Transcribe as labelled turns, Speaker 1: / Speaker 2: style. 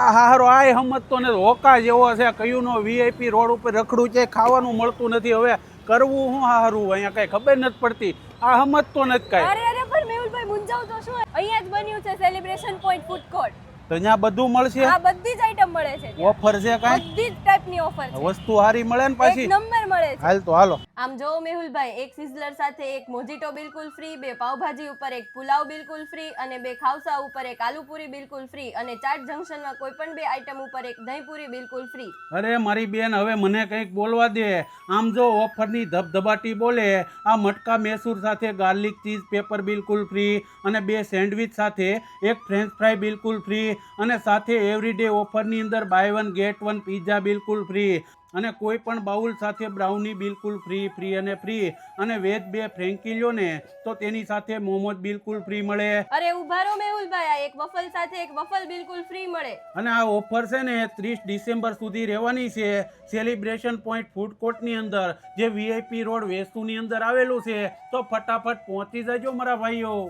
Speaker 1: આ હારો આય સમજતો ને હોકા જેવો છે, કયું નો વીઆઈપી રોડ ઉપર રખડું છે, ખાવાનું મળતું નથી, હવે કરવું હું હારું અહીંયા કઈ ખબર નથી પડતી, આ સમજતો નથી કઈ.
Speaker 2: અરે અરે પણ મેહુલભાઈ મુંજાવ તો શું, અહીંયા જ બન્યું છે સેલિબ્રેશન પોઈન્ટ ફૂડ કોર્ટ.
Speaker 1: તો ત્યાં બધું મળશે?
Speaker 2: આ બધી જ આઈટમ મળે છે.
Speaker 1: ઓફર છે કાઈ?
Speaker 2: બધી જ ટાઈપની ઓફર છે.
Speaker 1: વસ્તુ સારી મળે ને પાછી?
Speaker 2: એક નંબર મળે છે.
Speaker 1: હાલ તો હાલો.
Speaker 2: આમ જો મેહુલભાઈ, એક સિઝલર સાથે એક મોજીટો બિલકુલ ફ્રી, 2 પાવભાજી ઉપર એક પુલાવ બિલકુલ ફ્રી અને 2 ખાવસા ઉપર એક આલુ પૂરી બિલકુલ ફ્રી અને ચાટ જંક્શનમાં કોઈ પણ 2 આઈટમ ઉપર એક દહીં પૂરી બિલકુલ ફ્રી.
Speaker 1: અરે મારી બેન, હવે મને કંઈક બોલવા દે. આમ જો ઓફરની ધબધબાટી બોલે, આ મટકા મેસૂર સાથે ગાર્લિક ચીઝ પેપર બિલકુલ ફ્રી અને 2 સેન્ડવિચ સાથે એક ફ્રેન્ચ ફ્રાય બિલકુલ ફ્રી અને સાથે એવરીડે ઓફરની અંદર બાય 1 ગેટ 1 પિઝા બિલકુલ ફ્રી અને કોઈ પણ બાઉલ સાથે બ્રાઉની બિલકુલ ફ્રી અને ફ્રી અને વેજ 2 ફ્રેન્કી લ્યો ને તો તેની સાથે મોમોઝ બિલકુલ ફ્રી મળે.
Speaker 2: અરે ઉભા રહો મેહુલભાઈ, આ એક વફલ સાથે એક વફલ બિલકુલ ફ્રી મળે.
Speaker 1: અને આ ઓફર છે ને 30 ડિસેમ્બર સુધી રહેવાની છે સેલિબ્રેશન પોઈન્ટ ફૂડ કોર્ટની અંદર, જે વીઆઈપી રોડ વેસ્તુની અંદર આવેલું છે. તો ફટાફટ પહોંચી જજો મારા ભાઈઓ.